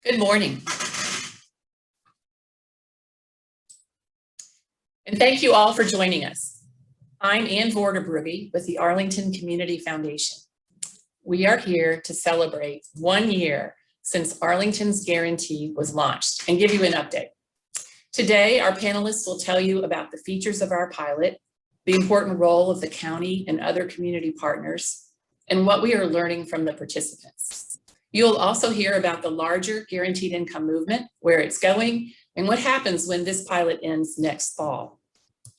Good morning. And thank you all for joining us. I'm Ann Vorderbrugge with the Arlington Community Foundation. We are here to celebrate 1 year since Arlington's Guarantee was launched and give you an update. Today, our panelists will tell you about the features of our pilot, the important role of the county and other community partners, and what we are learning from the participants. You'll also hear about the larger guaranteed income movement, where it's going, and what happens when this pilot ends next fall.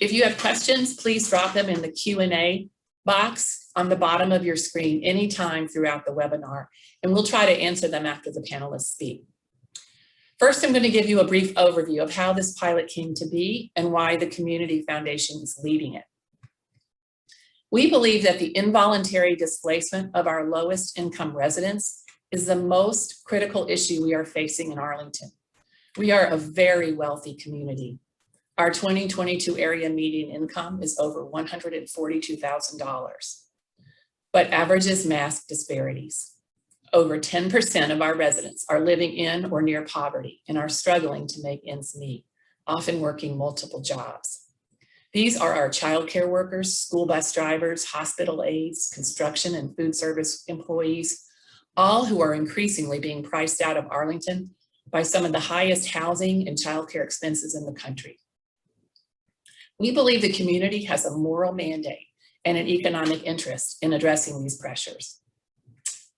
If you have questions, please drop them in the Q&A box on the bottom of your screen anytime throughout the webinar, and we'll try to answer them after the panelists speak. First, I'm going to give you a brief overview of how this pilot came to be and why the Community Foundation is leading it. We believe that the involuntary displacement of our lowest income residents is the most critical issue we are facing in Arlington. We are a very wealthy community. Our 2022 area median income is over $142,000, but averages mask disparities. Over 10% of our residents are living in or near poverty and are struggling to make ends meet, often working multiple jobs. These are our childcare workers, school bus drivers, hospital aides, construction and food service employees, all who are increasingly being priced out of Arlington by some of the highest housing and childcare expenses in the country. We believe the community has a moral mandate and an economic interest in addressing these pressures.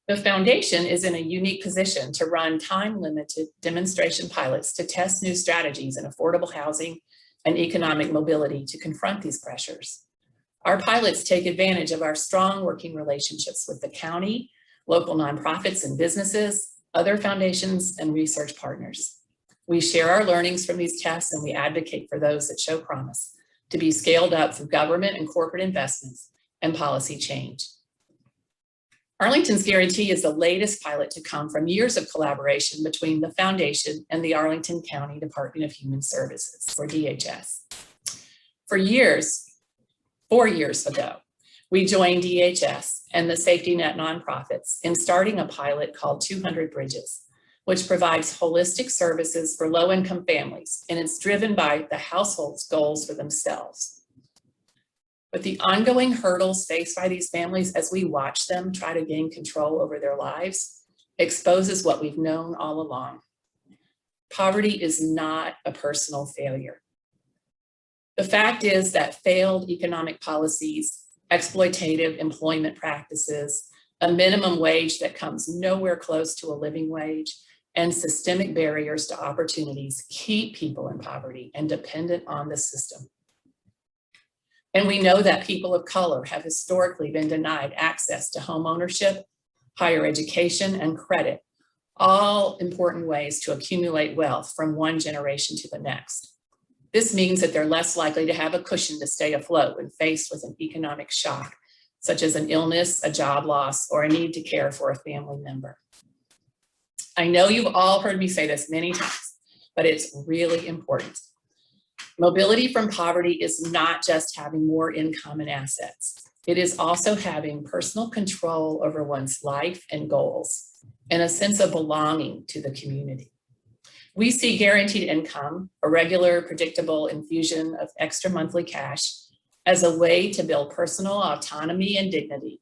The foundation is in a unique position to run time-limited demonstration pilots to test new strategies in affordable housing and economic mobility to confront these pressures. Our pilots take advantage of our strong working relationships with the county, local nonprofits and businesses, other foundations, and research partners. We share our learnings from these tests and we advocate for those that show promise to be scaled up through government and corporate investments and policy change. Arlington's Guarantee is the latest pilot to come from years of collaboration between the foundation and the Arlington County Department of Human Services, or DHS. For years, 4 years ago, we joined DHS and the Safety Net nonprofits in starting a pilot called 200 Bridges, which provides holistic services for low-income families, and it's driven by the household's goals for themselves. But the ongoing hurdles faced by these families as we watch them try to gain control over their lives exposes what we've known all along. Poverty is not a personal failure. The fact is that failed economic policies, exploitative employment practices, a minimum wage that comes nowhere close to a living wage, and systemic barriers to opportunities keep people in poverty and dependent on the system. And we know that people of color have historically been denied access to home ownership, higher education, and credit, all important ways to accumulate wealth from one generation to the next. This means that they're less likely to have a cushion to stay afloat when faced with an economic shock, such as an illness, a job loss, or a need to care for a family member. I know you've all heard me say this many times, but it's really important. Mobility from poverty is not just having more income and assets. It is also having personal control over one's life and goals and a sense of belonging to the community. We see guaranteed income, a regular, predictable infusion of extra monthly cash, as a way to build personal autonomy and dignity,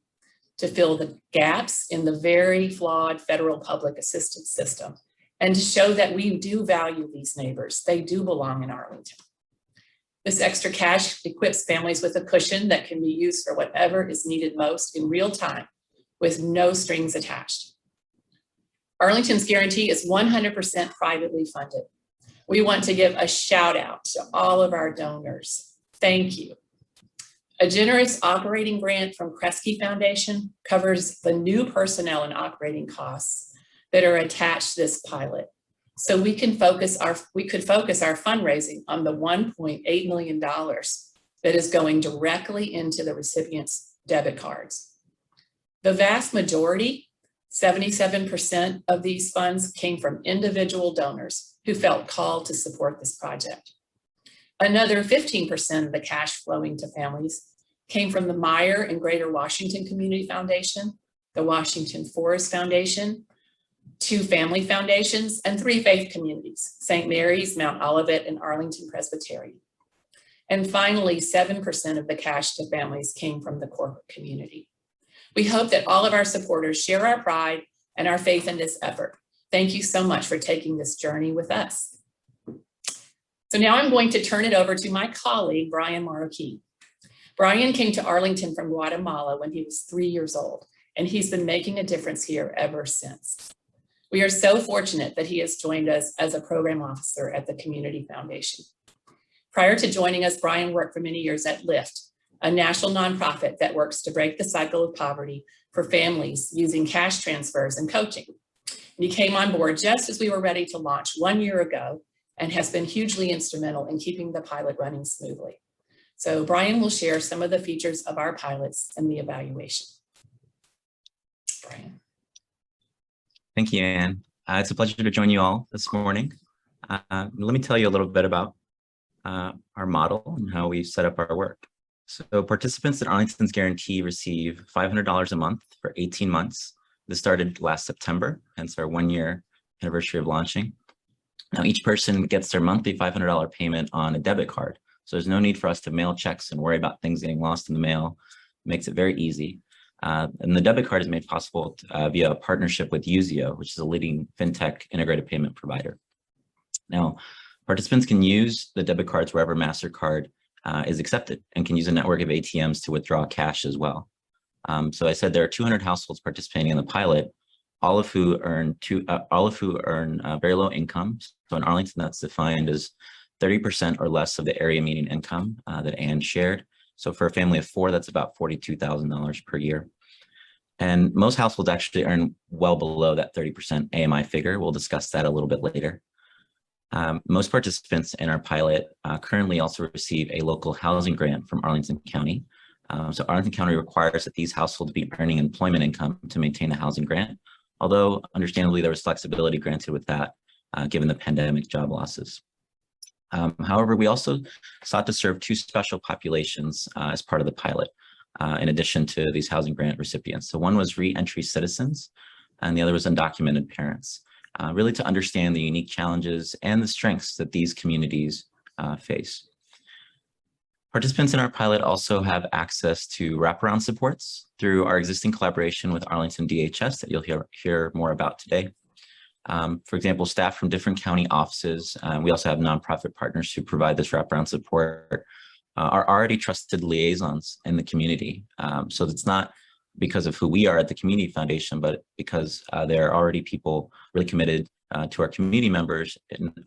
to fill the gaps in the very flawed federal public assistance system, and to show that we do value these neighbors. They do belong in Arlington. This extra cash equips families with a cushion that can be used for whatever is needed most in real time, with no strings attached. Arlington's Guarantee is 100% privately funded. We want to give a shout out to all of our donors. Thank you. A generous operating grant from Kresge Foundation covers the new personnel and operating costs that are attached to this pilot. So we could focus our fundraising on the $1.8 million that is going directly into the recipient's debit cards. The vast majority, 77% of these funds, came from individual donors who felt called to support this project. Another 15% of the cash flowing to families came from the Meyer and Greater Washington Community Foundation, the Washington Forest Foundation, 2 family foundations, and 3 faith communities, St. Mary's, Mount Olivet, and Arlington Presbyterian. And finally, 7% of the cash to families came from the corporate community. We hope that all of our supporters share our pride and our faith in this effort. Thank you so much for taking this journey with us. So now I'm going to turn it over to my colleague, Brian Marroquin. Brian came to Arlington from Guatemala when he was 3 years old, and he's been making a difference here ever since. We are so fortunate that he has joined us as a program officer at the Community Foundation. Prior to joining us, Brian worked for many years at LIFT, a national nonprofit that works to break the cycle of poverty for families using cash transfers and coaching. And he came on board just as we were ready to launch 1 year ago and has been hugely instrumental in keeping the pilot running smoothly. So Brian will share some of the features of our pilots and the evaluation. Brian. Thank you, Anne. It's a pleasure to join you all this morning. Let me tell you a little bit about our model and how we set up our work. So participants at Arlington's Guarantee receive $500 a month for 18 months. This started last September, hence our 1 year anniversary of launching. Now each person gets their monthly $500 payment on a debit card. So there's no need for us to mail checks and worry about things getting lost in the mail. It makes it very easy. And the debit card is made possible via a partnership with Usio, which is a leading fintech integrated payment provider. Now, participants can use the debit cards wherever MasterCard is accepted and can use a network of ATMs to withdraw cash as well. So I said there are 200 households participating in the pilot, all of who earn very low income. So in Arlington, that's defined as 30% or less of the area median income that Anne shared. So for a family of 4, that's about $42,000 per year. And most households actually earn well below that 30% AMI figure. We'll discuss that a little bit later. Most participants in our pilot currently also receive a local housing grant from Arlington County. So Arlington County requires that these households be earning employment income to maintain the housing grant, although understandably there was flexibility granted with that given the pandemic job losses. However, we also sought to serve 2 special populations as part of the pilot, in addition to these housing grant recipients. So one was re-entry citizens, and the other was undocumented parents, really to understand the unique challenges and the strengths that these communities face. Participants in our pilot also have access to wraparound supports through our existing collaboration with Arlington DHS that you'll hear more about today. For example, staff from different county offices, we also have nonprofit partners who provide this wraparound support, are already trusted liaisons in the community. So it's not because of who we are at the Community Foundation, but because there are already people really committed to our community members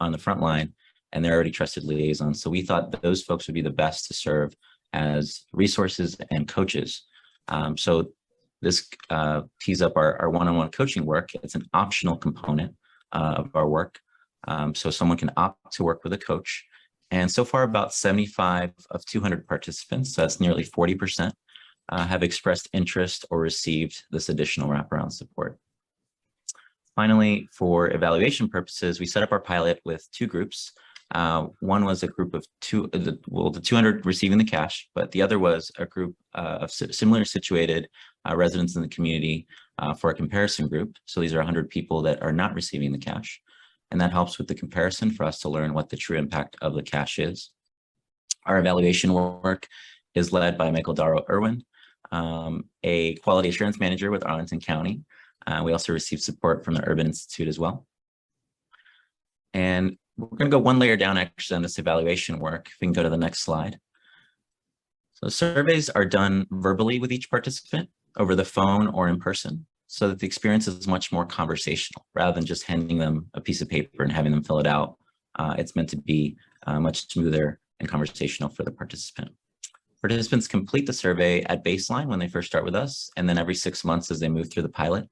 on the front line, and they're already trusted liaisons. So we thought that those folks would be the best to serve as resources and coaches. So this tees up our one-on-one coaching work. It's an optional component of our work. So someone can opt to work with a coach. And so far, about 75 of 200 participants, so that's nearly 40%, have expressed interest or received this additional wraparound support. Finally, for evaluation purposes, we set up our pilot with 2 groups. One was a group of the 200 receiving the cash, but the other was a group of similar situated residents in the community for a comparison group. So these are 100 people that are not receiving the cash. And that helps with the comparison for us to learn what the true impact of the cash is. Our evaluation work is led by Michael Darrow Irwin, a quality assurance manager with Arlington County. We also received support from the Urban Institute as well. And we're going to go one layer down actually on this evaluation work. If we can go to the next slide. So surveys are done verbally with each participant over the phone or in person, so that the experience is much more conversational rather than just handing them a piece of paper and having them fill it out. It's meant to be much smoother and conversational for the participant. Participants complete the survey at baseline when they first start with us, and then every 6 months as they move through the pilot.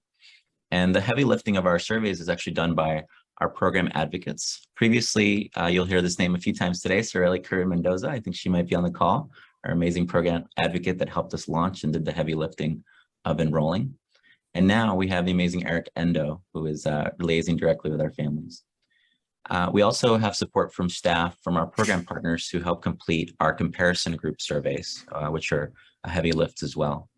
And the heavy lifting of our surveys is actually done by our program advocates. Previously, you'll hear this name a few times today, Sorelli Curry-Mendoza. I think she might be on the call, our amazing program advocate that helped us launch and did the heavy lifting of enrolling. And now we have the amazing Eric Endo, who is liaising directly with our families. We also have support from staff from our program partners who help complete our comparison group surveys, which are a heavy lift as well.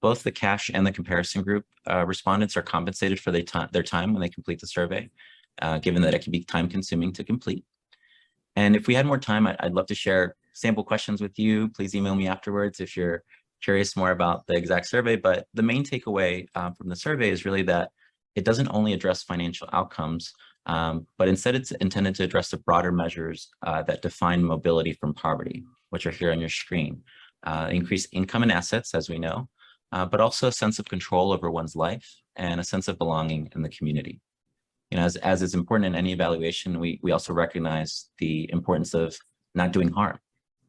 both the cash and the comparison group respondents are compensated for their time when they complete the survey, given that it can be time consuming to complete. And if we had more time, I'd love to share sample questions with you. Please email me afterwards if you're curious more about the exact survey. But the main takeaway from the survey is really that it doesn't only address financial outcomes, but instead it's intended to address the broader measures that define mobility from poverty, which are here on your screen. Increased income and assets, as we know, but also a sense of control over one's life and a sense of belonging in the community. You know, as is important in any evaluation, we also recognize the importance of not doing harm.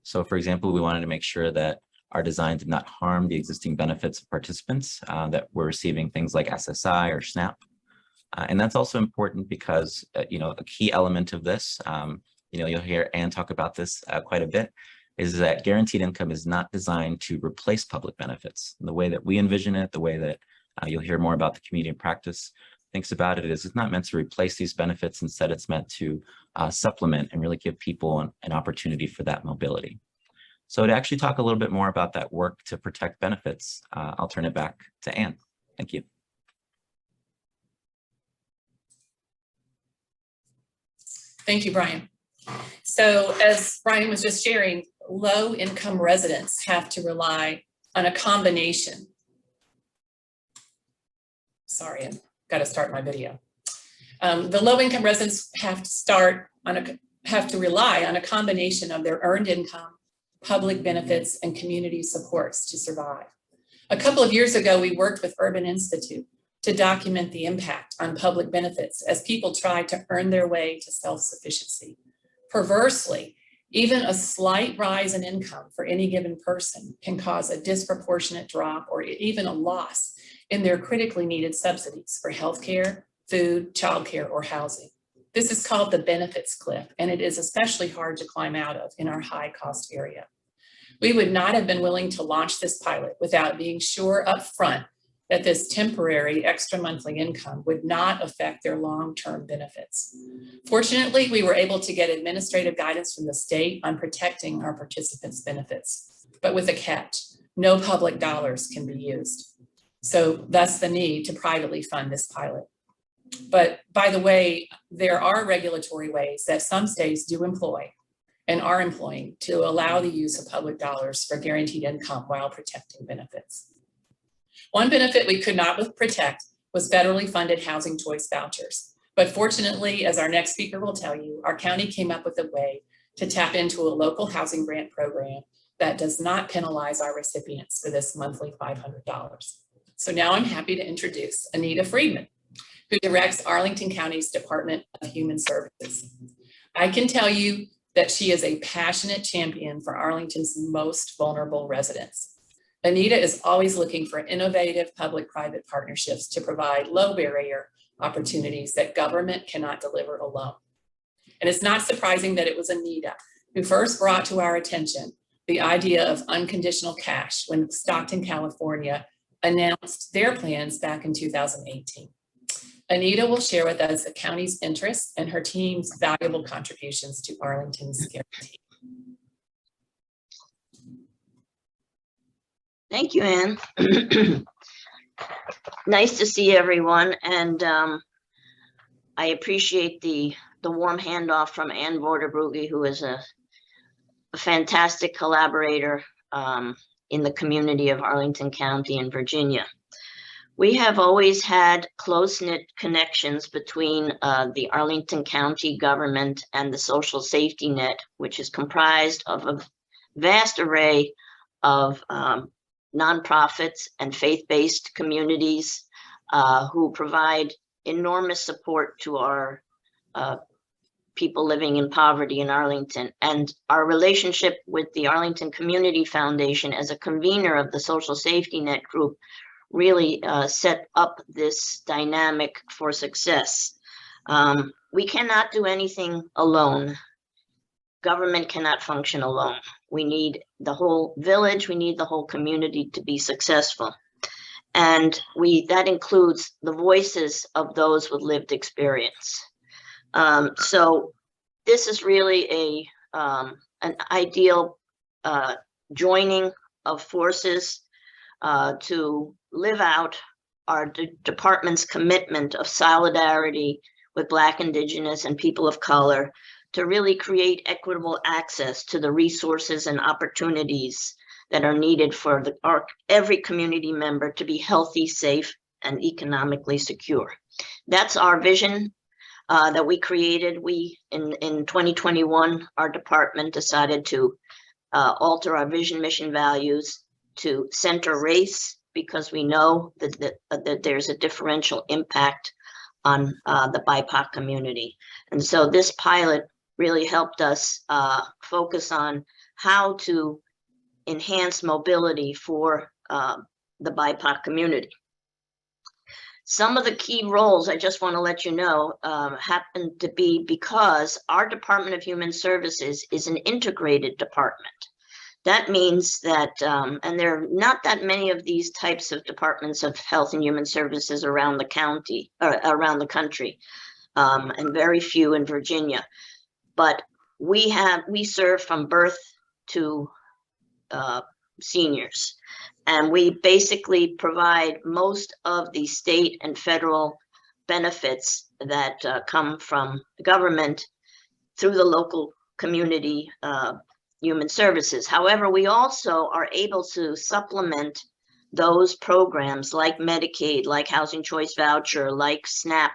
So for example, we wanted to make sure that our design did not harm the existing benefits of participants that were receiving things like SSI or SNAP. And that's also important because, you know, a key element of this, you know, you'll hear Anne talk about this quite a bit, is that guaranteed income is not designed to replace public benefits. And the way that we envision it, the way that you'll hear more about the community in practice thinks about it is it's not meant to replace these benefits. Instead, it's meant to supplement and really give people an opportunity for that mobility. So to actually talk a little bit more about that work to protect benefits, I'll turn it back to Anne. Thank you. Thank you, Brian. So as Brian was just sharing, low-income residents have to rely on a combination. Sorry, I've got to start my video. The low-income residents have to rely on a combination of their earned income, public benefits, and community supports to survive. A couple of years ago, we worked with Urban Institute to document the impact on public benefits as people try to earn their way to self-sufficiency. Perversely, even a slight rise in income for any given person can cause a disproportionate drop or even a loss in their critically needed subsidies for healthcare, food, childcare, or housing. This is called the benefits cliff, and it is especially hard to climb out of in our high-cost area. We would not have been willing to launch this pilot without being sure up front that this temporary extra monthly income would not affect their long-term benefits. Fortunately, we were able to get administrative guidance from the state on protecting our participants' benefits, but with a catch: no public dollars can be used. So thus the need to privately fund this pilot. But by the way, there are regulatory ways that some states do employ and are employing to allow the use of public dollars for guaranteed income while protecting benefits. One benefit we could not protect was federally funded housing choice vouchers. But fortunately, as our next speaker will tell you, our county came up with a way to tap into a local housing grant program that does not penalize our recipients for this monthly $500. So now I'm happy to introduce Anita Friedman, who directs Arlington County's Department of Human Services. I can tell you that she is a passionate champion for Arlington's most vulnerable residents. Anita is always looking for innovative public-private partnerships to provide low barrier opportunities that government cannot deliver alone. And it's not surprising that it was Anita who first brought to our attention the idea of unconditional cash when Stockton, California announced their plans back in 2018. Anita will share with us the county's interests and her team's valuable contributions to Arlington's guarantee. Thank you, Anne. Nice to see everyone, and I appreciate the warm handoff from Anne Vorderbrugge, who is a fantastic collaborator in the community of Arlington County in Virginia. We have always had close-knit connections between the Arlington County government and the social safety net, which is comprised of a vast array of nonprofits and faith-based communities who provide enormous support to our people living in poverty in Arlington. And our relationship with the Arlington Community Foundation as a convener of the social safety net group really set up this dynamic for success. We cannot do anything alone. Government cannot function alone. We need the whole village, we need the whole community to be successful. And that includes the voices of those with lived experience. So this is really an ideal joining of forces to live out our department's commitment of solidarity with Black, Indigenous, and people of color to really create equitable access to the resources and opportunities that are needed for every community member to be healthy, safe, and economically secure. That's our vision that we created. In 2021, our department decided to alter our vision, mission, values to center race, because we know that there's a differential impact on the BIPOC community. And so this pilot really helped us focus on how to enhance mobility for the BIPOC community. Some of the key roles, I just want to let you know, happen to be because our Department of Human Services is an integrated department. That means that, and there are not that many of these types of departments of health and human services around the county, or around the country, and very few in Virginia. But we serve from birth to seniors, and we basically provide most of the state and federal benefits that come from the government through the local community human services. However, we also are able to supplement those programs like Medicaid, like Housing Choice Voucher, like SNAP,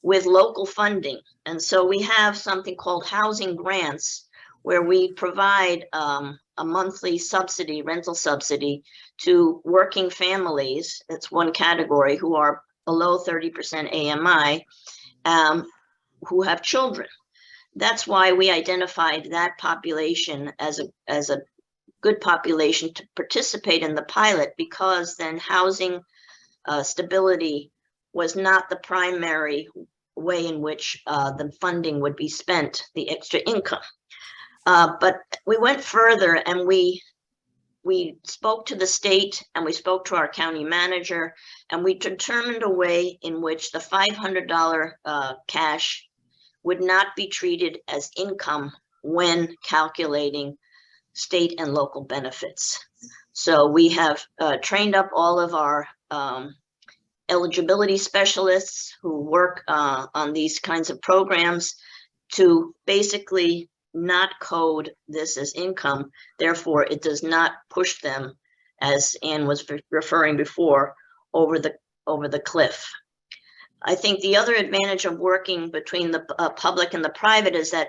with local funding. And so we have something called housing grants, where we provide a monthly subsidy, rental subsidy, to working families. That's one category, who are below 30% AMI, who have children. That's why we identified that population as a good population to participate in the pilot, because then housing stability was not the primary way in which the funding would be spent, the extra income. But we went further, and we spoke to the state, and we spoke to our county manager, and we determined a way in which the $500 cash would not be treated as income when calculating state and local benefits. So we have trained up all of our eligibility specialists who work on these kinds of programs to basically not code this as income. Therefore, it does not push them, as Ann was referring before, over the cliff. I think the other advantage of working between the public and the private is that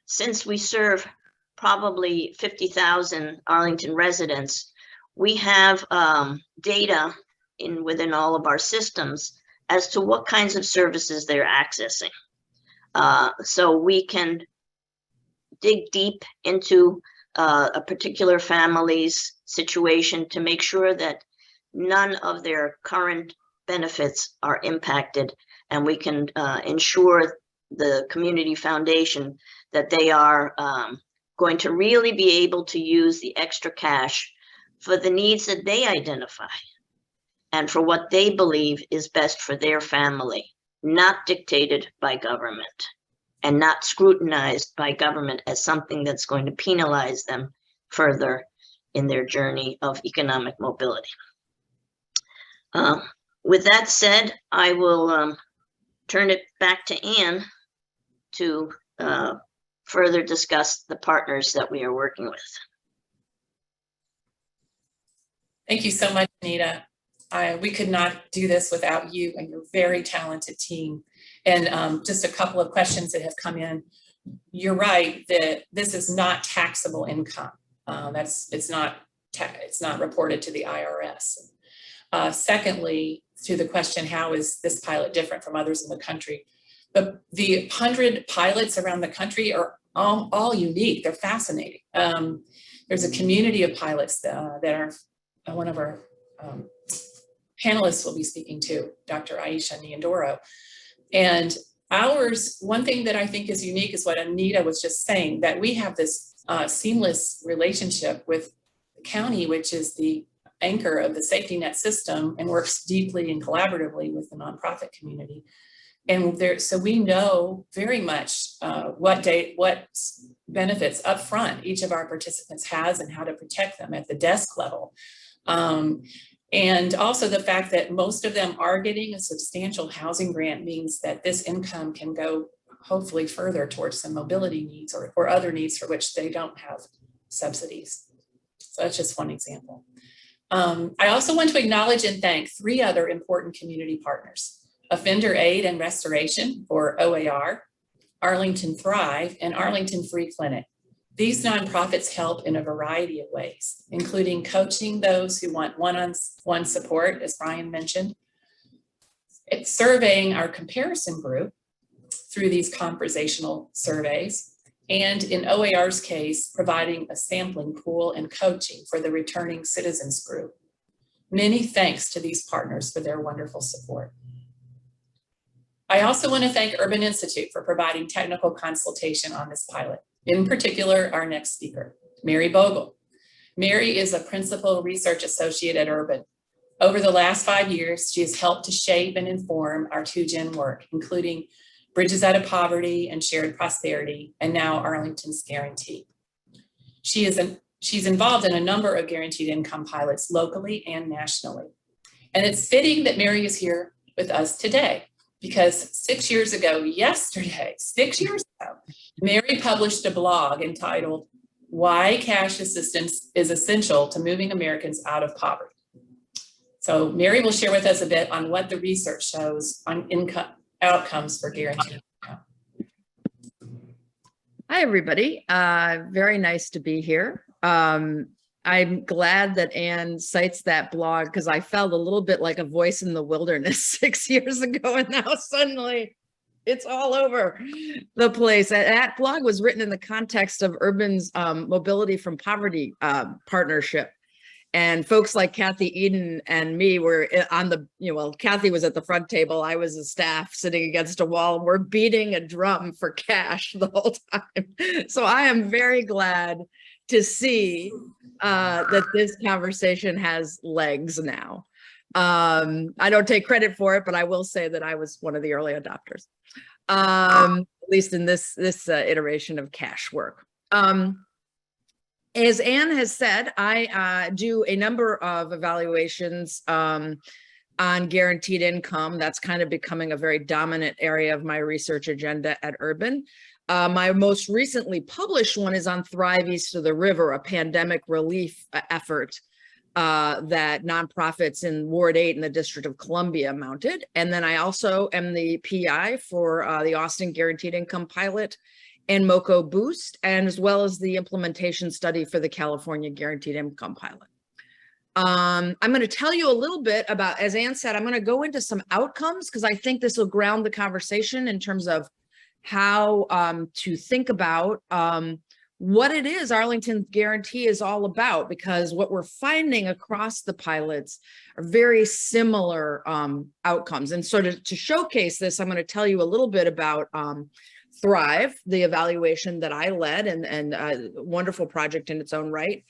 since we serve probably 50,000 Arlington residents, we have data within all of our systems as to what kinds of services they're accessing. So we can dig deep into a particular family's situation to make sure that none of their current benefits are impacted, and we can ensure the community foundation that they are going to really be able to use the extra cash for the needs that they identify and for what they believe is best for their family, not dictated by government and not scrutinized by government as something that's going to penalize them further in their journey of economic mobility. With that said, I will turn it back to Ann to further discuss the partners that we are working with. Thank you so much, Anita. We could not do this without you and your very talented team. And just a couple of questions that have come in. You're right that this is not taxable income. It's not reported to the IRS. Secondly, to the question, how is this pilot different from others in the country? The 100 pilots around the country are all unique. They're fascinating. There's a community of pilots that are one of our panelists will be speaking to, Dr. Aisha Niandoro. And ours, one thing that I think is unique is what Anita was just saying, that we have this seamless relationship with the county, which is the anchor of the safety net system and works deeply and collaboratively with the nonprofit community. And so we know very much what benefits up front each of our participants has and how to protect them at the desk level. And also the fact that most of them are getting a substantial housing grant means that this income can go hopefully further towards some mobility needs or other needs for which they don't have subsidies. So that's just one example. I also want to acknowledge and thank 3 other important community partners: Offender Aid and Restoration, or OAR, Arlington Thrive, and Arlington Free Clinic. These nonprofits help in a variety of ways, including coaching those who want one-on-one support, as Brian mentioned. It's surveying our comparison group through these conversational surveys, and in OAR's case, providing a sampling pool and coaching for the returning citizens group. Many thanks to these partners for their wonderful support. I also want to thank Urban Institute for providing technical consultation on this pilot. In particular, our next speaker, Mary Bogle. Mary is a principal research associate at Urban. Over the last 5 years, she has helped to shape and inform our 2-gen work, including Bridges Out of Poverty and Shared Prosperity, and now Arlington's Guarantee. She's involved in a number of guaranteed income pilots locally and nationally. And it's fitting that Mary is here with us today, because 6 years ago, yesterday, 6 years ago, Mary published a blog entitled "Why Cash Assistance is Essential to Moving Americans Out of Poverty." So Mary will share with us a bit on what the research shows on income outcomes for guaranteed income. Hi, everybody. Very nice to be here. I'm glad that Anne cites that blog, because I felt a little bit like a voice in the wilderness 6 years ago, and now suddenly it's all over the place. That blog was written in the context of Urban's Mobility from Poverty partnership. And folks like Kathy Eden and me were on the, Kathy was at the front table. I was a staff sitting against a wall, and we're beating a drum for cash the whole time. So I am very glad to see that this conversation has legs now. I don't take credit for it, but I will say that I was one of the early adopters, at least in this iteration of cash work. As Anne has said, I do a number of evaluations on guaranteed income. That's kind of becoming a very dominant area of my research agenda at Urban. My most recently published one is on Thrive East of the River, a pandemic relief effort that nonprofits in Ward 8 in the District of Columbia mounted. And then I also am the PI for the Austin Guaranteed Income Pilot and MoCo Boost, and as well as the implementation study for the California Guaranteed Income Pilot. I'm going to tell you a little bit about, as Anne said, I'm going to go into some outcomes, because I think this will ground the conversation in terms of how to think about what it is Arlington Guarantee is all about, because what we're finding across the pilots are very similar outcomes. And so to showcase this, I'm going to tell you a little bit about Thrive, the evaluation that I led, and a wonderful project in its own right.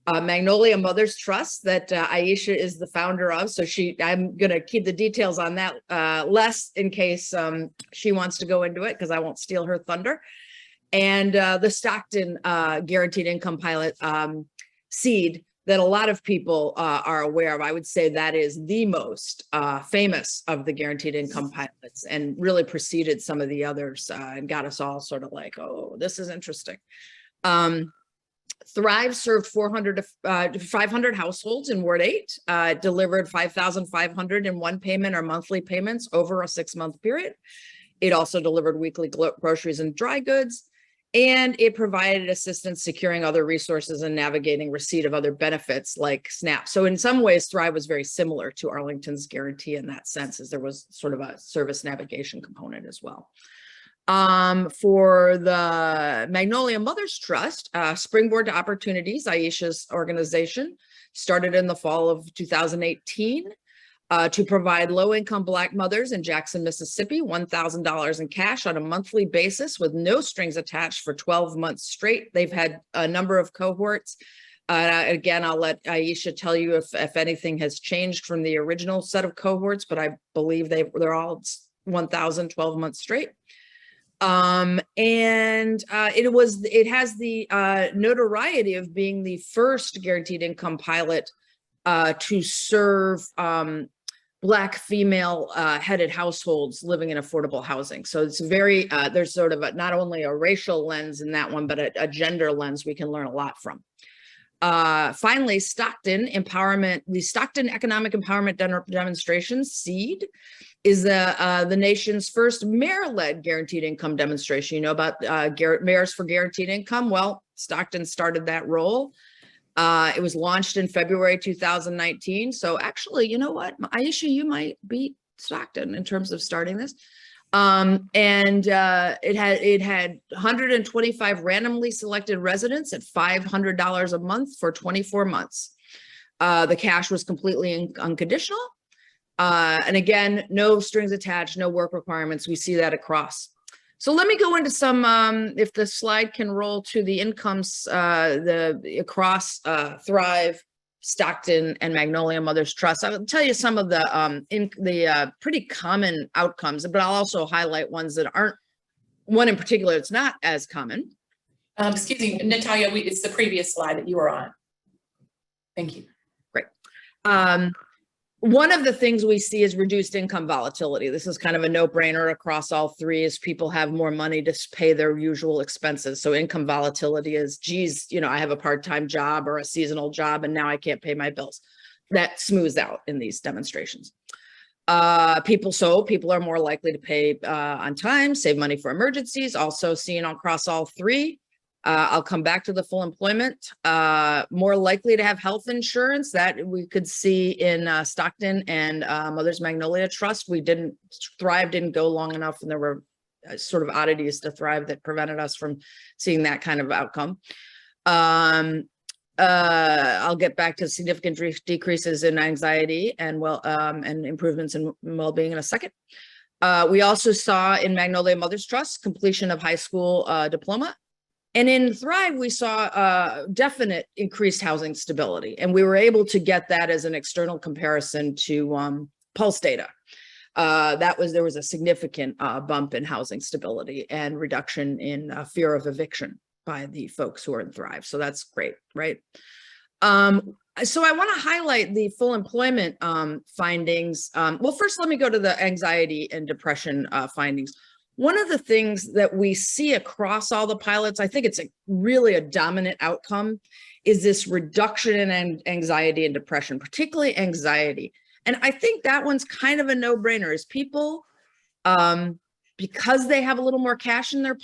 Magnolia Mothers Trust that Aisha is the founder of. So I'm going to keep the details on that less in case she wants to go into it, because I won't steal her thunder. And the Stockton Guaranteed Income Pilot seed that a lot of people are aware of. I would say that is the most famous of the guaranteed income pilots, and really preceded some of the others and got us all sort of like, oh, this is interesting. Thrive served 400 to 500 households in Ward 8, delivered 5,500 in one payment or monthly payments over a 6-month period. It also delivered weekly groceries and dry goods, and it provided assistance securing other resources and navigating receipt of other benefits like SNAP. So in some ways, Thrive was very similar to Arlington's Guarantee in that sense, as there was sort of a service navigation component as well. For the Magnolia Mothers Trust, Springboard to Opportunities, Aisha's organization, started in the fall of 2018 to provide low-income Black mothers in Jackson, Mississippi, $1,000 in cash on a monthly basis with no strings attached for 12 months straight. They've had a number of cohorts. Again, I'll let Aisha tell you if anything has changed from the original set of cohorts, but I believe they're all 1,000, 12 months straight. It has the notoriety of being the first guaranteed income pilot to serve Black female headed households living in affordable housing. So it's very, there's sort of not only a racial lens in that one, but a gender lens we can learn a lot from. Finally, Stockton Empowerment, the Stockton Economic Empowerment Demonstration, SEED, is the nation's first mayor-led guaranteed income demonstration. You know about Mayors for Guaranteed Income? Well, Stockton started that role. It was launched in February 2019. So actually, you know what, Aisha, you might beat Stockton in terms of starting this. It had 125 randomly selected residents at $500 a month for 24 months. The cash was completely unconditional. And again, no strings attached, no work requirements. We see that across. So let me go into some, if the slide can roll to the incomes, across Thrive, Stockton, and Magnolia Mothers Trust. I'll tell you some of the pretty common outcomes, but I'll also highlight ones that aren't, one in particular, it's not as common. Excuse me, Natalia, it's the previous slide that you were on. Thank you. Great. One of the things we see is reduced income volatility. This is kind of a no-brainer across all three, as people have more money to pay their usual expenses. So income volatility is, geez, you know, I have a part-time job or a seasonal job and now I can't pay my bills. That smooths out in these demonstrations. People are more likely to pay on time, save money for emergencies, also seen across all three. I'll come back to the full employment, more likely to have health insurance that we could see in Stockton and Mothers Magnolia Trust. Thrive didn't go long enough, and there were sort of oddities to Thrive that prevented us from seeing that kind of outcome. I'll get back to significant decreases in anxiety and and improvements in well-being in a second. We also saw in Magnolia Mothers Trust completion of high school diploma. And in Thrive, we saw definite increased housing stability, and we were able to get that as an external comparison to Pulse data. There was a significant bump in housing stability and reduction in fear of eviction by the folks who are in Thrive. So that's great, right? So I want to highlight the full employment findings. Well, first, let me go to the anxiety and depression findings. One of the things that we see across all the pilots, I think it's really a dominant outcome, is this reduction in anxiety and depression, particularly anxiety. And I think that one's kind of a no-brainer, is people, because they have a little more cash in their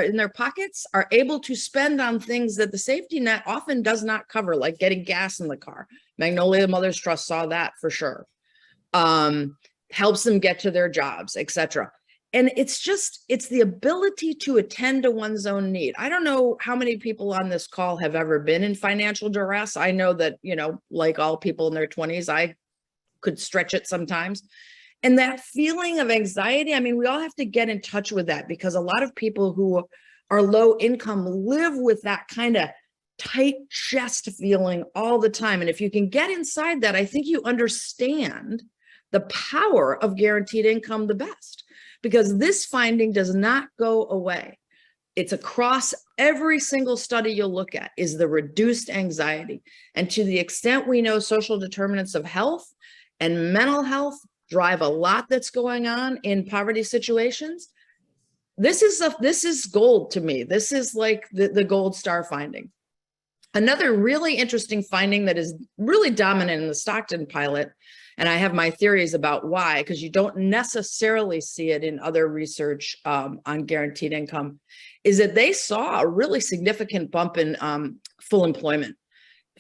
in their pockets, are able to spend on things that the safety net often does not cover, like getting gas in the car. Magnolia Mothers Trust saw that for sure. Helps them get to their jobs, etc. And it's the ability to attend to one's own need. I don't know how many people on this call have ever been in financial duress. I know that, you know, like all people in their 20s, I could stretch it sometimes. And that feeling of anxiety, I mean, we all have to get in touch with that, because a lot of people who are low income live with that kind of tight chest feeling all the time. And if you can get inside that, I think you understand the power of guaranteed income the best. Because this finding does not go away. It's across every single study you'll look at, is the reduced anxiety. And to the extent we know social determinants of health and mental health drive a lot that's going on in poverty situations, this is gold to me. This is like the gold star finding. Another really interesting finding that is really dominant in the Stockton pilot, and I have my theories about why, because you don't necessarily see it in other research on guaranteed income, is that they saw a really significant bump in full employment,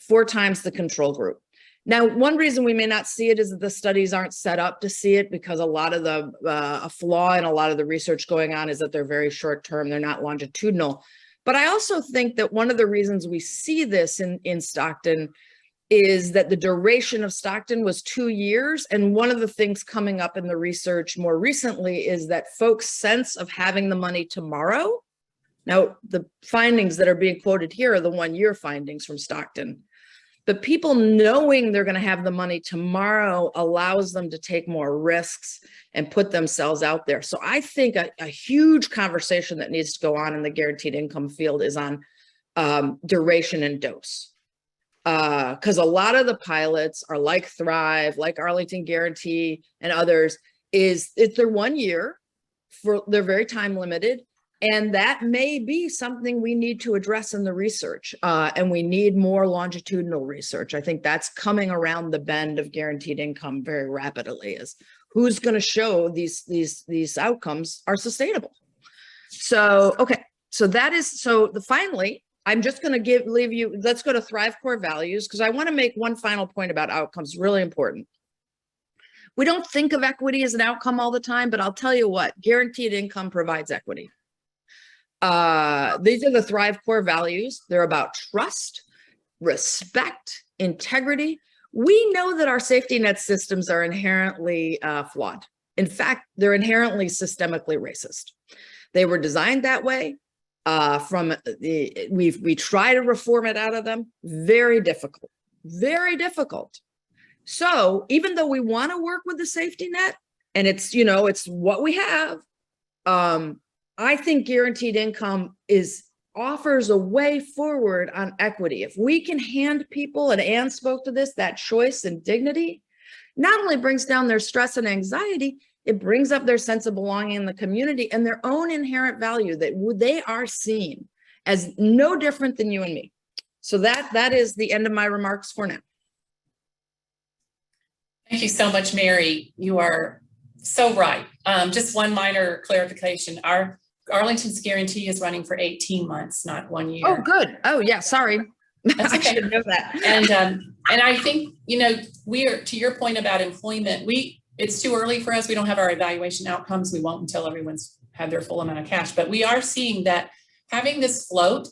4 times the control group. Now, one reason we may not see it is that the studies aren't set up to see it, because a lot of a flaw in a lot of the research going on is that they're very short term, they're not longitudinal. But I also think that one of the reasons we see this in Stockton is that the duration of Stockton was 2 years. And one of the things coming up in the research more recently is that folks' sense of having the money tomorrow. Now, the findings that are being quoted here are the 1-year findings from Stockton. But people knowing they're going to have the money tomorrow allows them to take more risks and put themselves out there. So I think a huge conversation that needs to go on in the guaranteed income field is on duration and dose. Because a lot of the pilots are like Thrive, like Arlington Guarantee and others, it's their 1 year, they're very time limited. And that may be something we need to address in the research. And we need more longitudinal research. I think that's coming around the bend of guaranteed income very rapidly, is who's going to show these outcomes are sustainable. So, okay. So finally, I'm just going to leave you, let's go to Thrive core values, because I want to make one final point about outcomes, really important. We don't think of equity as an outcome all the time, but I'll tell you what, guaranteed income provides equity. These are the Thrive core values. They're about trust, respect, integrity. We know that our safety net systems are inherently flawed. In fact, they're inherently systemically racist. They were designed that way. We try to reform it out of them. Very difficult, very difficult. So even though we want to work with the safety net, and it's, it's what we have, I think guaranteed income offers a way forward on equity. If we can hand people, and Anne spoke to this, that choice and dignity, not only brings down their stress and anxiety, it brings up their sense of belonging in the community and their own inherent value, that they are seen as no different than you and me. So that is the end of my remarks for now. Thank you so much, Mary. You are so right. Just one minor clarification. Our Arlington's guarantee is running for 18 months, not 1 year. Oh, good. Oh, yeah. Sorry. That's okay. I should know that. And I think, we are, to your point about employment, it's too early for us. We don't have our evaluation outcomes. We won't until everyone's had their full amount of cash, but we are seeing that having this float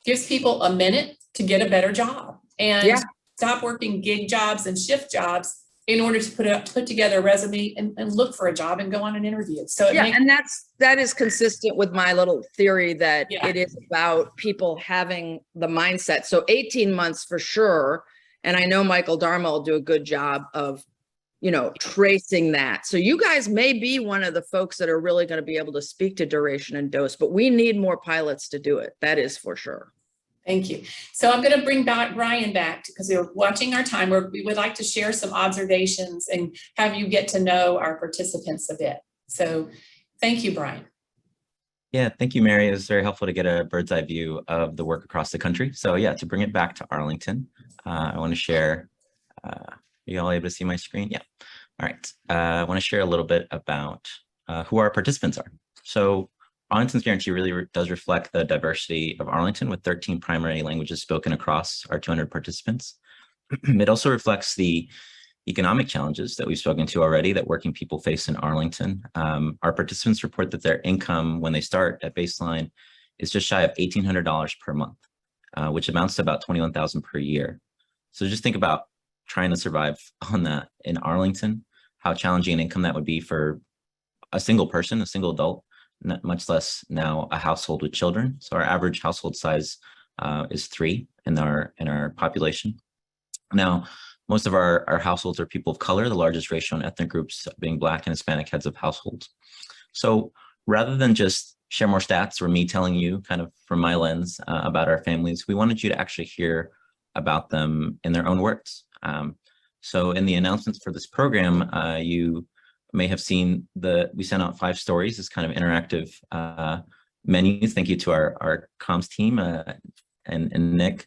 gives people a minute to get a better job and stop working gig jobs and shift jobs in order to put together a resume and look for a job and go on an interview. So and that is consistent with my little theory that it is about people having the mindset. So 18 months for sure. And I know Michael Dharma will do a good job of, tracing that. So you guys may be one of the folks that are really going to be able to speak to duration and dose, but we need more pilots to do it. That is for sure. Thank you. So I'm going to bring Brian back because we're watching our time. We would like to share some observations and have you get to know our participants a bit. So thank you, Brian. Yeah, thank you, Mary. It was very helpful to get a bird's eye view of the work across the country. So yeah, to bring it back to Arlington, I want to share, are you all able to see my screen? Yeah. All right. I want to share a little bit about who our participants are. So Arlington's Guarantee really does reflect the diversity of Arlington, with 13 primary languages spoken across our 200 participants. It also reflects the economic challenges that we've spoken to already that working people face in Arlington. Our participants report that their income when they start at baseline is just shy of $1,800 per month, which amounts to about $21,000 per year. So just think about trying to survive on that in Arlington, how challenging an income that would be for a single person, a single adult, much less now a household with children. So our average household size is 3 in our population. Now, most of our households are people of color, the largest racial and ethnic groups being Black and Hispanic heads of households. So rather than just share more stats or me telling you kind of from my lens about our families, we wanted you to actually hear about them in their own words. So in the announcements for this program, you may have seen we sent out 5 stories, this kind of interactive menus. Thank you to our comms team and Nick.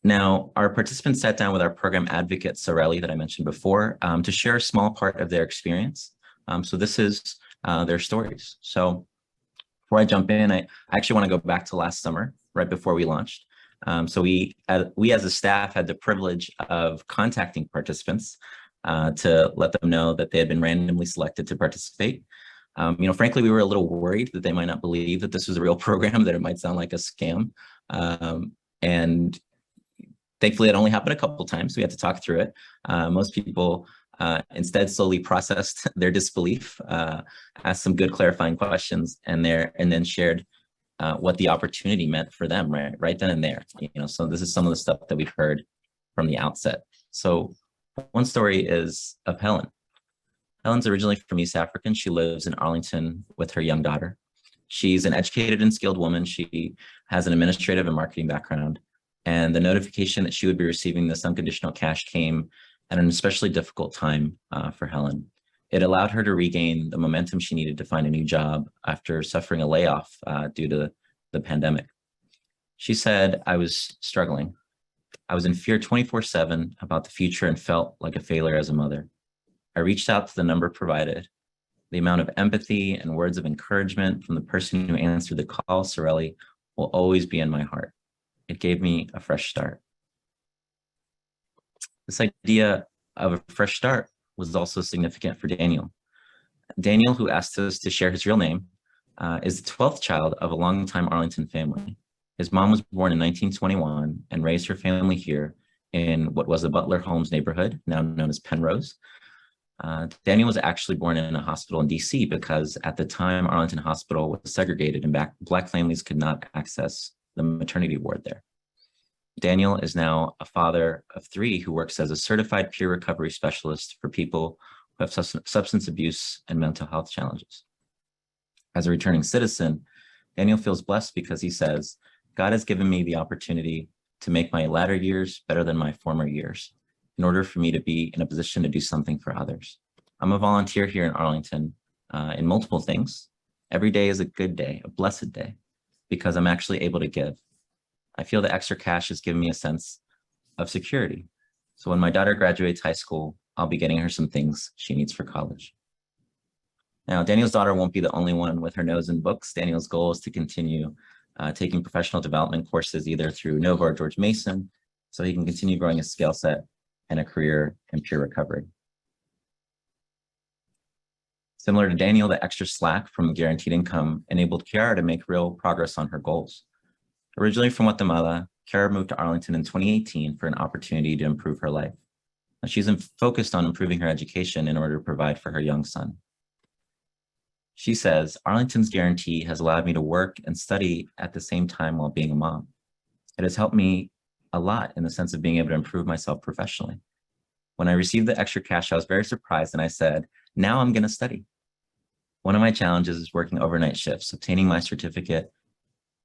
Now, our participants sat down with our program advocate, Sorelli, that I mentioned before, to share a small part of their experience. So this is their stories. So before I jump in, I actually want to go back to last summer, right before we launched. So we as a staff had the privilege of contacting participants to let them know that they had been randomly selected to participate. Frankly, we were a little worried that they might not believe that this was a real program, that it might sound like a scam. And thankfully, it only happened a couple of times. We had to talk through it. Most people instead slowly processed their disbelief, asked some good clarifying questions, and then shared what the opportunity meant for them right then and there. So this is some of the stuff that we've heard from the outset. So one story is of Helen. Helen's originally from East Africa. She lives in Arlington with her young daughter. She's an educated and skilled woman. She has an administrative and marketing background. And the notification that she would be receiving this unconditional cash came at an especially difficult time for Helen. It allowed her to regain the momentum she needed to find a new job after suffering a layoff due to the pandemic. She said, "I was struggling. I was in fear 24/7 about the future and felt like a failure as a mother. I reached out to the number provided. The amount of empathy and words of encouragement from the person who answered the call, Sorelli, will always be in my heart. It gave me a fresh start." This idea of a fresh start was also significant for Daniel. Daniel, who asked us to share his real name, is the 12th child of a longtime Arlington family. His mom was born in 1921 and raised her family here in what was the Butler Holmes neighborhood, now known as Penrose. Daniel was actually born in a hospital in DC because at the time Arlington Hospital was segregated and Black families could not access the maternity ward there. Daniel is now a father of 3 who works as a certified peer recovery specialist for people who have substance abuse and mental health challenges. As a returning citizen, Daniel feels blessed because he says, "God has given me the opportunity to make my latter years better than my former years in order for me to be in a position to do something for others. I'm a volunteer here in Arlington in multiple things. Every day is a good day, a blessed day, because I'm actually able to give. I feel the extra cash has given me a sense of security. So when my daughter graduates high school, I'll be getting her some things she needs for college." Now, Daniel's daughter won't be the only one with her nose in books. Daniel's goal is to continue taking professional development courses either through Nova or George Mason, so he can continue growing his skill set and a career in peer recovery. Similar to Daniel, the extra slack from guaranteed income enabled Kiara to make real progress on her goals. Originally from Guatemala, Kiara moved to Arlington in 2018 for an opportunity to improve her life. Now, she's focused on improving her education in order to provide for her young son. She says, "Arlington's guarantee has allowed me to work and study at the same time while being a mom. It has helped me a lot in the sense of being able to improve myself professionally. When I received the extra cash, I was very surprised and I said, now I'm going to study. One of my challenges is working overnight shifts. Obtaining my certificate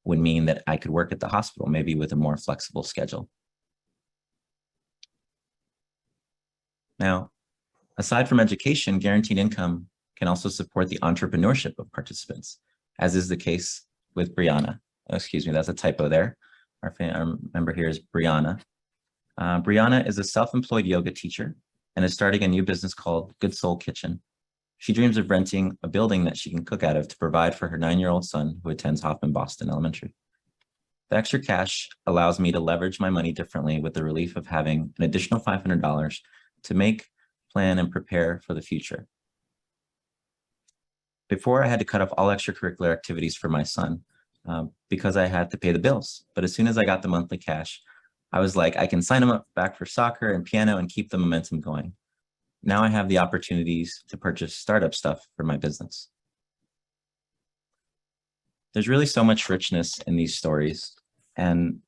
would mean that I could work at the hospital, maybe with a more flexible schedule." Now, aside from education, guaranteed income can also support the entrepreneurship of participants, as is the case with Brianna. Oh, excuse me, that's a typo there. Our member here is Brianna. Brianna is a self-employed yoga teacher and is starting a new business called Good Soul Kitchen. She dreams of renting a building that she can cook out of to provide for her 9-year-old son who attends Hoffman Boston Elementary. The extra cash allows me to leverage my money differently with the relief of having an additional $500 to make, plan, and prepare for the future. Before, I had to cut off all extracurricular activities for my son because I had to pay the bills. But as soon as I got the monthly cash, I was like, I can sign him up back for soccer and piano and keep the momentum going. Now I have the opportunities to purchase startup stuff for my business. There's really so much richness in these stories, and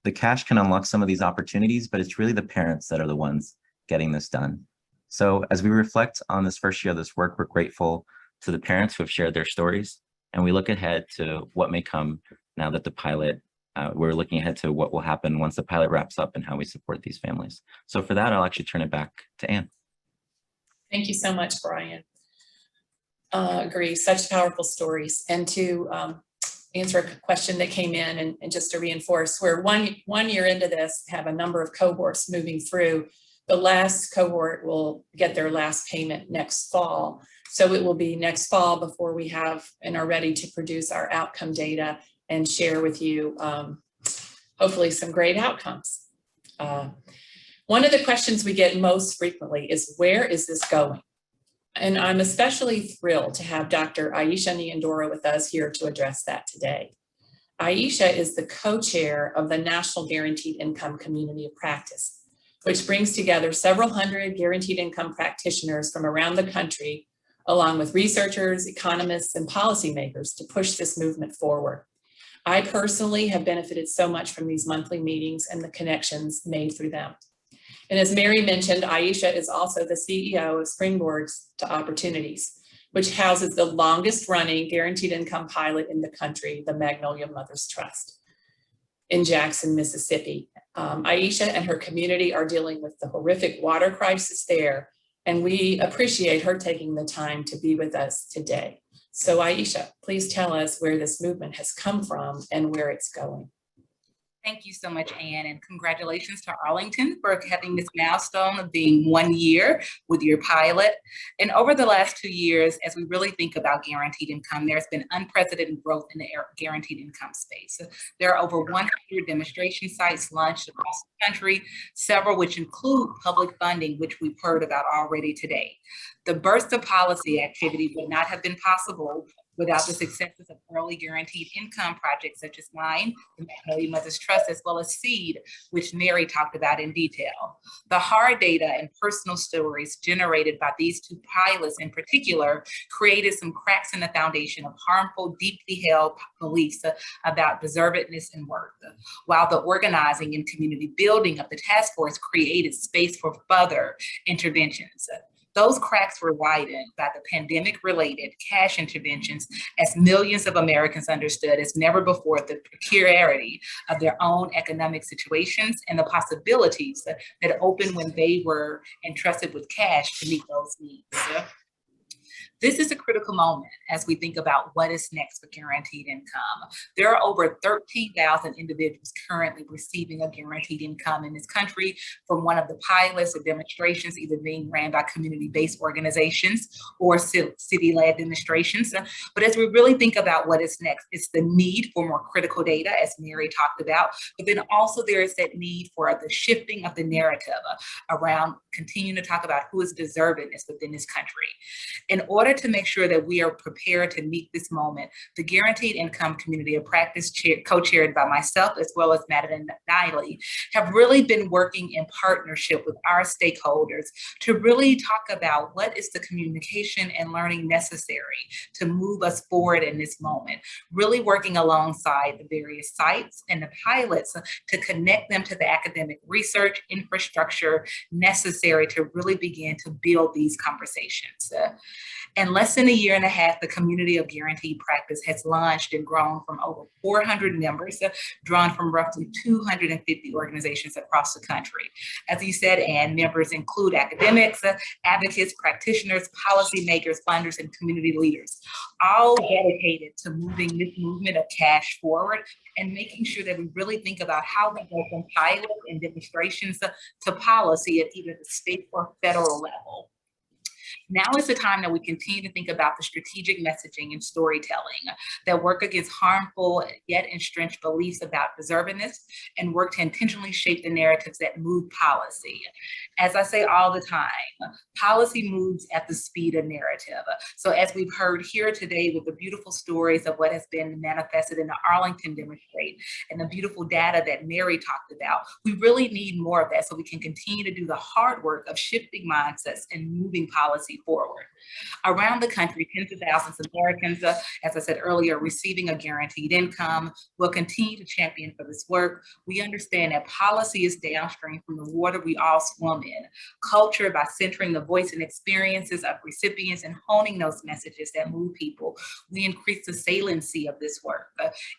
the cash can unlock some of these opportunities, but it's really the parents that are the ones getting this done. So as we reflect on this first year of this work, we're grateful to the parents who have shared their stories, and we look ahead to what may come now that the pilot, we're looking ahead to what will happen once the pilot wraps up and how we support these families. So for that, I'll actually turn it back to Anne. Thank you so much, Brian. Agree, such powerful stories. And to answer a question that came in and just to reinforce, we're one year into this, have a number of cohorts moving through. The last cohort will get their last payment next fall. So it will be next fall before we have and are ready to produce our outcome data and share with you hopefully some great outcomes. One of the questions we get most frequently is, where is this going? And I'm especially thrilled to have Dr. Aisha Nyandoro with us here to address that today. Aisha is the co-chair of the National Guaranteed Income Community of Practice, which brings together several hundred guaranteed income practitioners from around the country, along with researchers, economists, and policymakers to push this movement forward. I personally have benefited so much from these monthly meetings and the connections made through them. And as Mary mentioned, Aisha is also the CEO of Springboards to Opportunities, which houses the longest running guaranteed income pilot in the country, the Magnolia Mothers Trust. in Jackson, Mississippi. Aisha and her community are dealing with the horrific water crisis there, and we appreciate her taking the time to be with us today. So Aisha, please tell us where this movement has come from and where it's going. Thank you so much, Anne, and congratulations to Arlington for having this milestone of being 1 year with your pilot. And over the last 2 years, as we really think about guaranteed income, there's been unprecedented growth in the guaranteed income space. There are over 100 demonstration sites launched across the country, several which include public funding, which we've heard about already today. The burst of policy activity would not have been possible without the successes of early guaranteed income projects such as mine, the Magnolia Mothers Trust, as well as SEED, which Mary talked about in detail. The hard data and personal stories generated by these two pilots in particular created some cracks in the foundation of harmful, deeply held beliefs about deservedness and worth, while the organizing and community building of the task force created space for further interventions. Those cracks were widened by the pandemic-related cash interventions as millions of Americans understood as never before the precarity of their own economic situations and the possibilities that opened when they were entrusted with cash to meet those needs. This is a critical moment as we think about what is next for guaranteed income. There are over 13,000 individuals currently receiving a guaranteed income in this country from one of the pilots or demonstrations either being ran by community-based organizations or city-led demonstrations. But as we really think about what is next, it's the need for more critical data, as Mary talked about, but then also there is that need for the shifting of the narrative around continuing to talk about who is deservedness within this country. In order to make sure that we are prepared to meet this moment, the Guaranteed Income Community of Practice, co-chaired by myself as well as Madeline Niley, have really been working in partnership with our stakeholders to really talk about what is the communication and learning necessary to move us forward in this moment, really working alongside the various sites and the pilots to connect them to the academic research infrastructure necessary to really begin to build these conversations. In less than a year and a half, the community of guaranteed practice has launched and grown from over 400 members, drawn from roughly 250 organizations across the country. As you said, Anne, members include academics, advocates, practitioners, policymakers, funders, and community leaders, all dedicated to moving this movement of cash forward and making sure that we really think about how we go from pilot and demonstrations to policy at either the state or federal level. Now is the time that we continue to think about the strategic messaging and storytelling that work against harmful yet entrenched beliefs about deservedness and work to intentionally shape the narratives that move policy. As I say all the time, policy moves at the speed of narrative. So as we've heard here today with the beautiful stories of what has been manifested in the Arlington demonstrate and the beautiful data that Mary talked about, we really need more of that so we can continue to do the hard work of shifting mindsets and moving policy forward. Around the country, tens of thousands of Americans, as I said earlier, receiving a guaranteed income, will continue to champion for this work. We understand that policy is downstream from the water we all swim in. Culture, by centering the voice and experiences of recipients and honing those messages that move people, we increase the saliency of this work,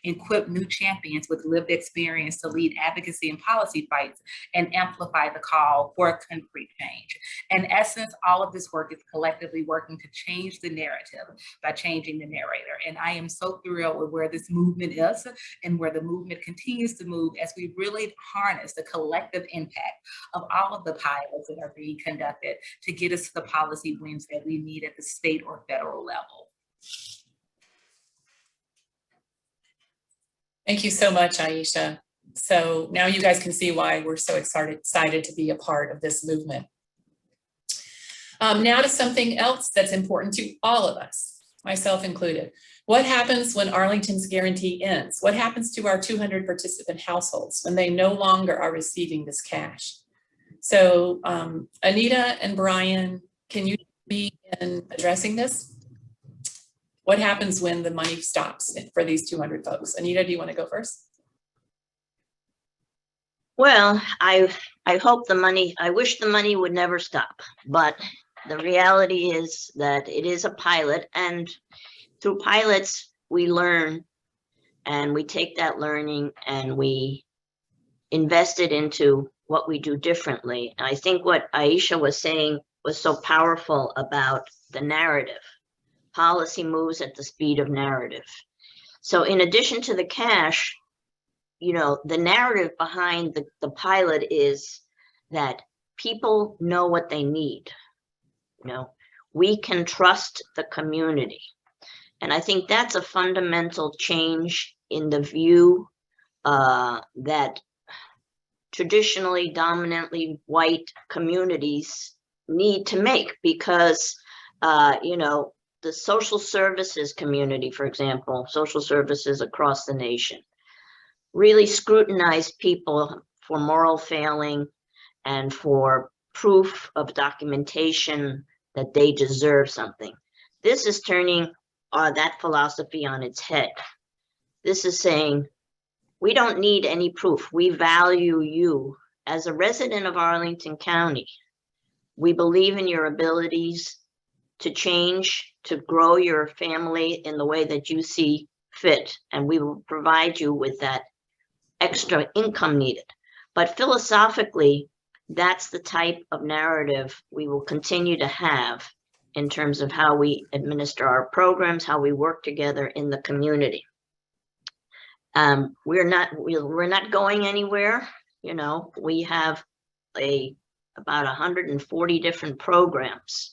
equip new champions with lived experience to lead advocacy and policy fights, and amplify the call for a concrete change. In essence, all of this work is collectively working to change the narrative by changing the narrator. And I am so thrilled with where this movement is and where the movement continues to move as we really harness the collective impact of all of the pilots that are being conducted to get us to the policy wins that we need at the state or federal level. Thank you so much, Aisha. So now you guys can see why we're so excited to be a part of this movement. Now to something else that's important to all of us, myself included. What happens when Arlington's guarantee ends? What happens to our 200 participant households when they no longer are receiving this cash? So Anita and Brian, can you begin addressing this? What happens when the money stops for these 200 folks? Anita, do you want to go first? Well, I hope I wish the money would never stop, but the reality is that it is a pilot, and through pilots, we learn and we take that learning and we invest it into what we do differently. And I think what Aisha was saying was so powerful about the narrative. Policy moves at the speed of narrative. So in addition to the cash, you know, the narrative behind the pilot is that people know what they need. You know, we can trust the community. And I think that's a fundamental change in the view that traditionally dominantly white communities need to make, because, you know, the social services community, for example, social services across the nation, really scrutinize people for moral failing and for proof of documentation that they deserve something. This is turning that philosophy on its head. This is saying, we don't need any proof. We value you as a resident of Arlington County. We believe in your abilities to change, to grow your family in the way that you see fit, and we will provide you with that extra income needed. But philosophically, that's the type of narrative we will continue to have in terms of how we administer our programs, how we work together in the community. We're not going anywhere. You know, we have about 140 different programs,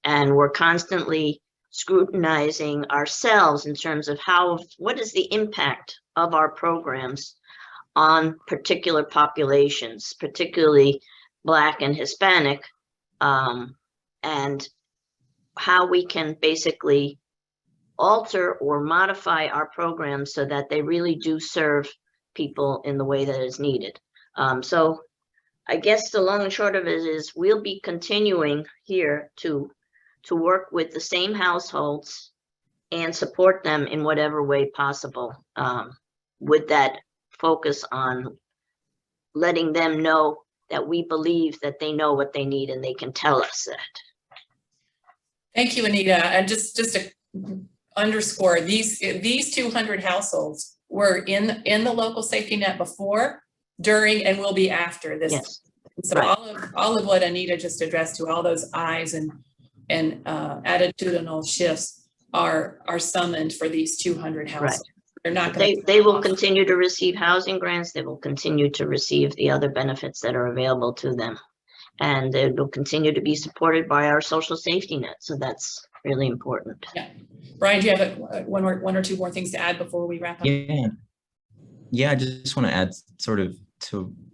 and we're constantly scrutinizing ourselves in terms of what is the impact of our programs on particular populations, particularly Black and Hispanic, and how we can basically alter or modify our programs so that they really do serve people in the way that is needed. So I guess the long and short of it is we'll be continuing here to work with the same households and support them in whatever way possible, with that focus on letting them know that we believe that they know what they need and they can tell us that. Thank you, Anita. And just to underscore, these 200 households were in the local safety net before, during, and will be after this. Yes. So right. all of what Anita just addressed to, all those eyes and attitudinal shifts are summoned for these 200 households. Right. They're not going they will continue to receive housing grants. They will continue to receive the other benefits that are available to them. And they will continue to be supported by our social safety net. So that's really important. Yeah. Brian, do you have one or two more things to add before we wrap up? Yeah, I just want to add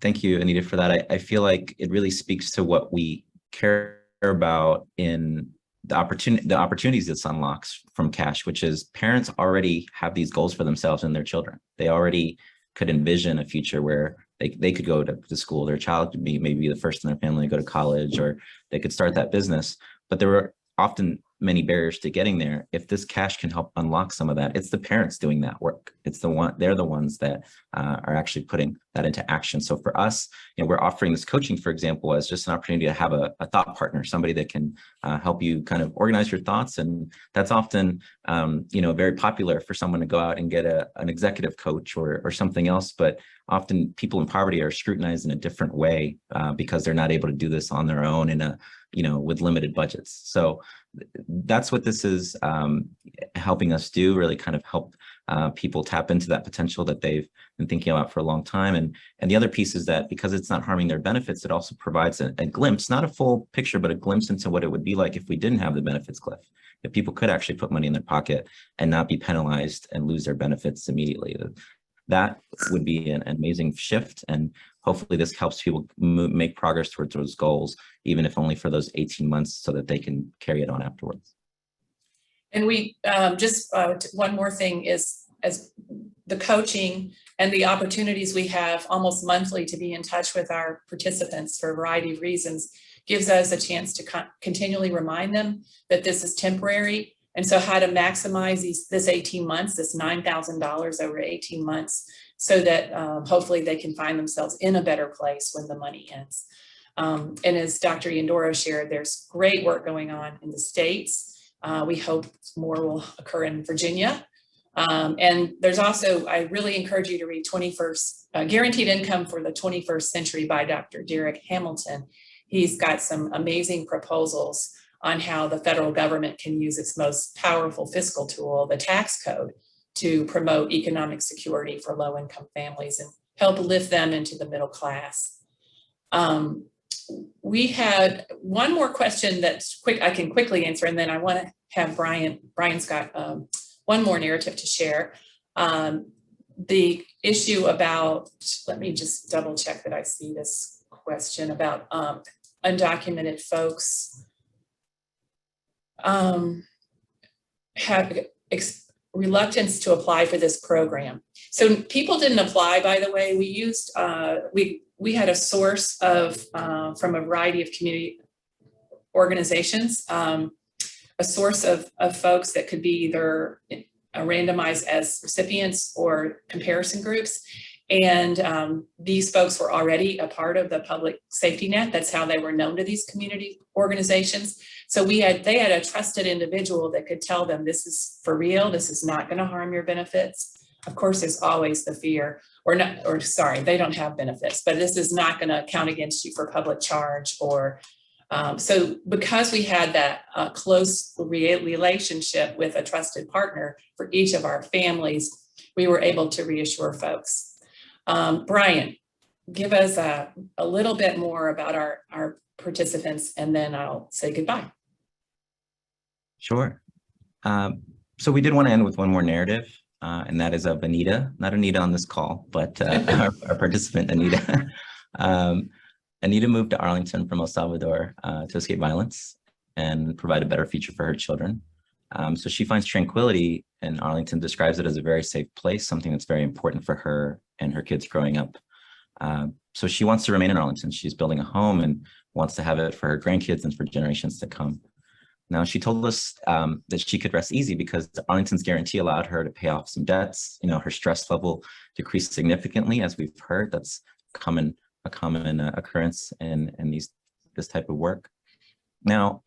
thank you, Anita, for that. I feel like it really speaks to what we care about in the opportunities this unlocks from cash, which is parents already have these goals for themselves and their children. They already could envision a future where they could go to school, their child could be maybe the first in their family to go to college, or they could start that business. But there were often many barriers to getting there. If this cash can help unlock some of that, it's the parents doing that work. They're the ones that are actually putting that into action. So for us, we're offering this coaching, for example, as just an opportunity to have a thought partner, somebody that can help you kind of organize your thoughts. And that's often, very popular for someone to go out and get an executive coach or something else. But often people in poverty are scrutinized in a different way because they're not able to do this on their own with limited budgets. So that's what this is helping us do, really kind of help people tap into that potential that they've been thinking about for a long time. And the other piece is that because it's not harming their benefits, it also provides a glimpse, not a full picture, but a glimpse into what it would be like if we didn't have the benefits cliff, if people could actually put money in their pocket and not be penalized and lose their benefits immediately. That would be an amazing shift. And hopefully this helps people make progress towards those goals, even if only for those 18 months, so that they can carry it on afterwards. And we one more thing is, as the coaching and the opportunities we have almost monthly to be in touch with our participants for a variety of reasons, gives us a chance to continually remind them that this is temporary. And so how to maximize this 18 months, this $9,000 over 18 months, so that hopefully they can find themselves in a better place when the money ends. And as Dr. Yandoro shared, there's great work going on in the States. We hope more will occur in Virginia And there's also, I really encourage you to read Guaranteed Income for the 21st Century by Dr. Derek Hamilton. He's got some amazing proposals on how the federal government can use its most powerful fiscal tool, the tax code, to promote economic security for low-income families and help lift them into the middle class. We had one more question that's quick, I can quickly answer, and then I want to have Brian's got one more narrative to share. The issue about, let me just double check that I see this question about undocumented folks have reluctance to apply for this program. So people didn't apply, by the way. We used, we had a source of, from a variety of community organizations, a source of folks that could be either randomized as recipients or comparison groups. And these folks were already a part of the public safety net. That's how they were known to these community organizations. So they had a trusted individual that could tell them, this is for real, this is not going to harm your benefits. Of course, there's always the fear, they don't have benefits, but this is not going to count against you for public charge. Or so because we had that close relationship with a trusted partner for each of our families, we were able to reassure folks. Brian, give us a little bit more about our participants, and then I'll say goodbye. Sure. So we did want to end with one more narrative, and that is of Anita, not Anita on this call, but our participant, Anita. Anita moved to Arlington from El Salvador to escape violence and provide a better future for her children. So she finds tranquility, and Arlington describes it as a very safe place, something that's very important for her and her kids growing up. So she wants to remain in Arlington. She's building a home and wants to have it for her grandkids and for generations to come. Now, she told us that she could rest easy because Arlington's guarantee allowed her to pay off some debts. You know, her stress level decreased significantly, as we've heard. That's a common occurrence in this type of work. Now,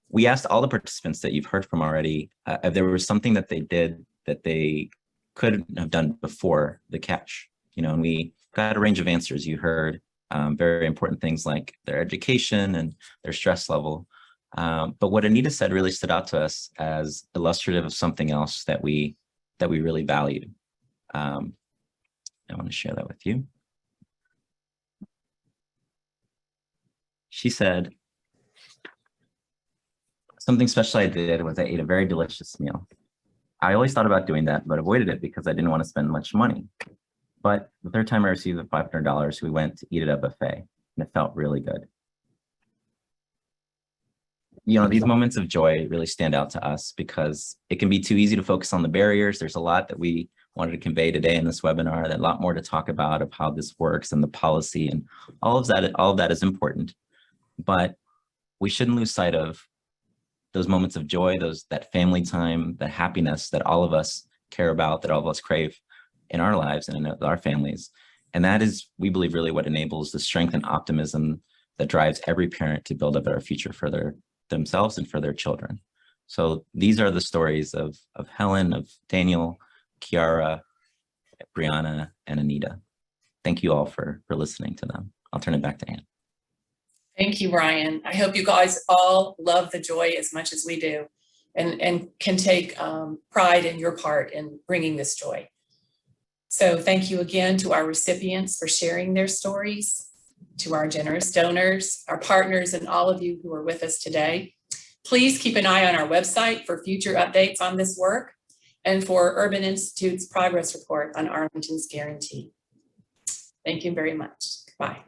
we asked all the participants that you've heard from already if there was something that they did that they couldn't have done before the catch. You know, and we got a range of answers. You heard very important things like their education and their stress level. But what Anita said really stood out to us as illustrative of something else that we really valued. I want to share that with you. She said, something special I did was I ate a very delicious meal. I always thought about doing that, but avoided it because I didn't want to spend much money. But the third time I received the $500, we went to eat at a buffet, and it felt really good. You know, these moments of joy really stand out to us because it can be too easy to focus on the barriers. There's a lot that we wanted to convey today in this webinar, a lot more to talk about of how this works and the policy and all of that is important. But we shouldn't lose sight of those moments of joy, that family time, the happiness that all of us care about, that all of us crave in our lives and in our families. And that is, we believe, really what enables the strength and optimism that drives every parent to build a better future for themselves and for their children. So these are the stories of Helen, of Daniel, Kiara, Brianna, and Anita. Thank you all for listening to them. I'll turn it back to Anne. Thank you, Brian. I hope you guys all love the joy as much as we do and can take pride in your part in bringing this joy. So thank you again to our recipients for sharing their stories, to our generous donors, our partners, and all of you who are with us today. Please keep an eye on our website for future updates on this work and for Urban Institute's progress report on Arlington's guarantee. Thank you very much. Bye.